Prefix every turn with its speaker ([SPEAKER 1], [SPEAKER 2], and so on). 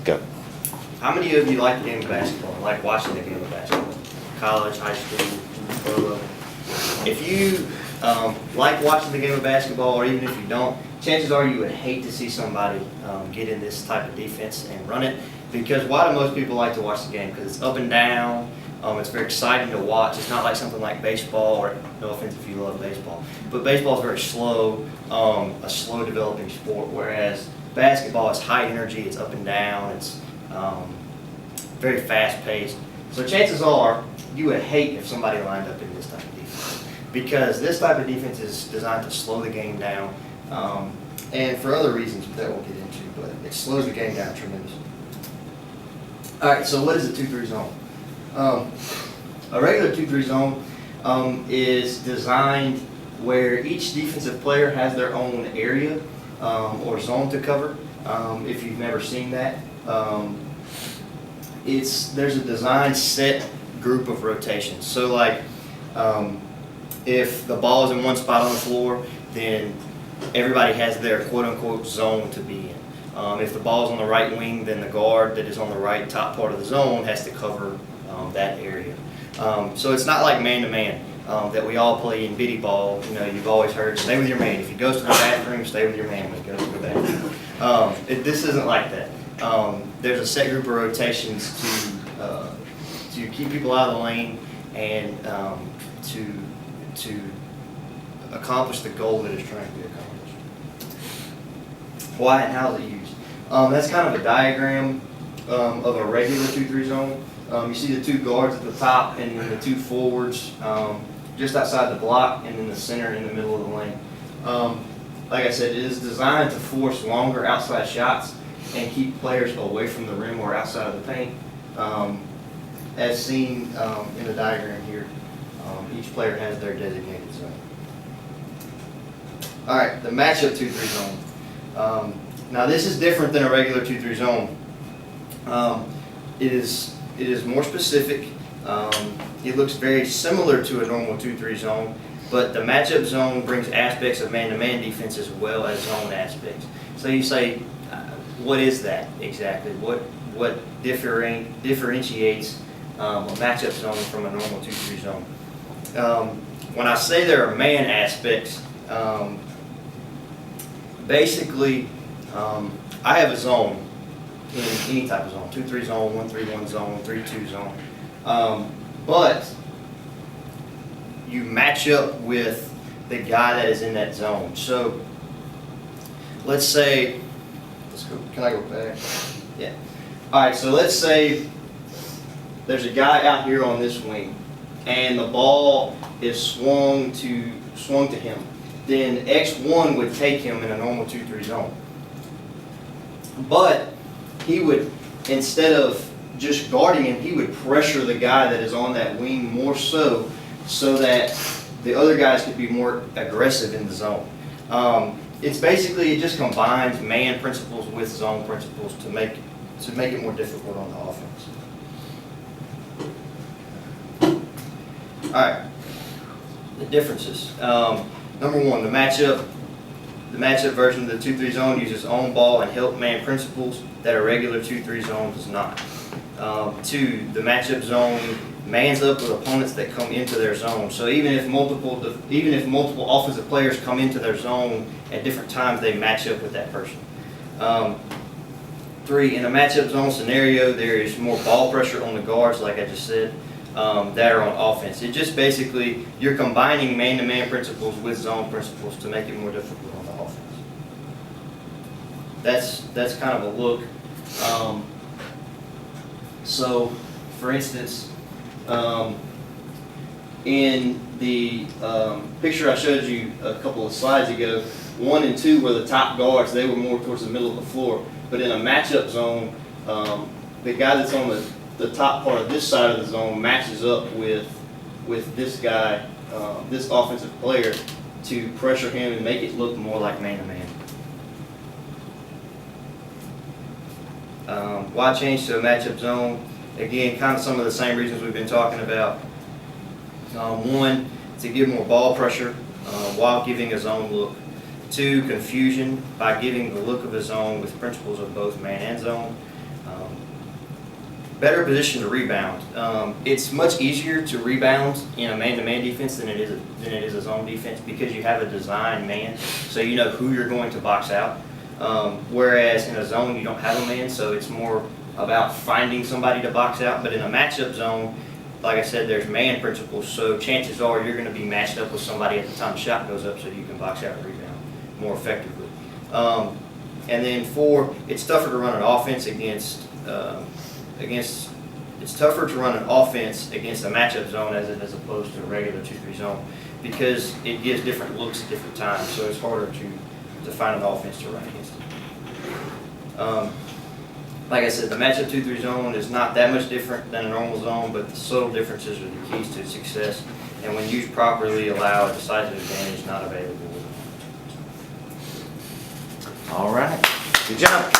[SPEAKER 1] Go.
[SPEAKER 2] How many of you like the game of basketball, like watching the game of basketball? College, high school, pro level. If you like watching the game of basketball, or even if you don't, chances are you would hate to see somebody get in this type of defense and run it. Because why do most people like to watch the game? Because it's up and down. It's very exciting to watch. It's not like something like baseball, or no offense if you love baseball, but baseball is very slow, a slow developing sport, whereas basketball is high energy, it's up and down, it's very fast paced. So chances are you would hate if somebody lined up in this type of defense, because this type of defense is designed to slow the game down, and for other reasons that we'll get into, but it slows the game down tremendously. All right, so what is a 2-3 zone? A regular 2-3 zone is designed where each defensive player has their own area or zone to cover. If you've never seen that, there's a designed set group of rotations. So like if the ball is in one spot on the floor, then everybody has their quote-unquote zone to be in. If the ball is on the right wing, then the guard that is on the right top part of the zone has to cover that area. So it's not like man-to-man that we all play in biddy ball. You know, you've always heard, stay with your man. If he goes to the bathroom, stay with your man when he goes to the bathroom. This isn't like that. There's a set group of rotations to keep people out of the lane and to accomplish the goal that is trying to be accomplished. Why and how is it used? That's kind of a diagram of a regular 2-3 zone. You see the two guards at the top and then the two forwards just outside the block, and then the center in the middle of the lane. Like I said, it is designed to force longer outside shots and keep players away from the rim or outside of the paint. As seen in the diagram here, each player has their designated zone. All right, the matchup 2-3 zone. Now this is different than a regular 2-3 zone. It is more specific. It looks very similar to a normal 2-3 zone, but the matchup zone brings aspects of man-to-man defense as well as zone aspects. So you say, what is that exactly? What differentiates a matchup zone from a normal 2-3 zone? When I say there are man aspects, basically, I have a zone in any type of zone, 2-3 zone, 1-3-1 zone, 3-2 zone. But you match up with the guy that is in that zone. So let's say, can I go back? Yeah. All right, so let's say there's a guy out here on this wing and the ball is swung to him. Then X1 would take him in a normal 2-3 zone. But he would, instead of just guarding him, he would pressure the guy that is on that wing more so that the other guys could be more aggressive in the zone. It's basically, it just combines man principles with zone principles to make it more difficult on the offense. All right, the differences. Number one, the matchup version of the 2-3 zone uses own ball and help man principles that a regular 2-3 zone does not. 2, the matchup zone mans up with opponents that come into their zone. So even if multiple offensive players come into their zone at different times, they match up with that person. 3, in a matchup zone scenario, there is more ball pressure on the guards, like I just said, that are on offense. It just basically, you're combining man-to-man principles with zone principles to make it more difficult on the offense. That's kind of a look. So, for instance, in the picture I showed you a couple of slides ago, 1 and 2 were the top guards. They were more towards the middle of the floor. But in a matchup zone, the guy that's on the top part of this side of the zone matches up with this guy, this offensive player, to pressure him and make it look more like man-to-man. Why change to a matchup zone? Again, kind of some of the same reasons we've been talking about. 1, to give more ball pressure while giving a zone look. 2, confusion by giving the look of a zone with principles of both man and zone. Better position to rebound. It's much easier to rebound in a man-to-man defense than it is a zone defense because you have a designed man, so you know who you're going to box out. Whereas in a zone you don't have a man, so it's more about finding somebody to box out. But in a matchup zone, like I said, there's man principles, so chances are you're going to be matched up with somebody at the time the shot goes up, so you can box out and rebound more effectively. And then 4, it's tougher to run an offense against it's tougher to run an offense against a matchup zone as opposed to a regular 2-3 zone because it gives different looks at different times, so it's harder to find an offense to run against it. Like I said, the matchup 2-3 zone is not that much different than a normal zone, but the subtle differences are the keys to success, and when used properly, allow a decisive advantage not available.
[SPEAKER 1] All right. Good job.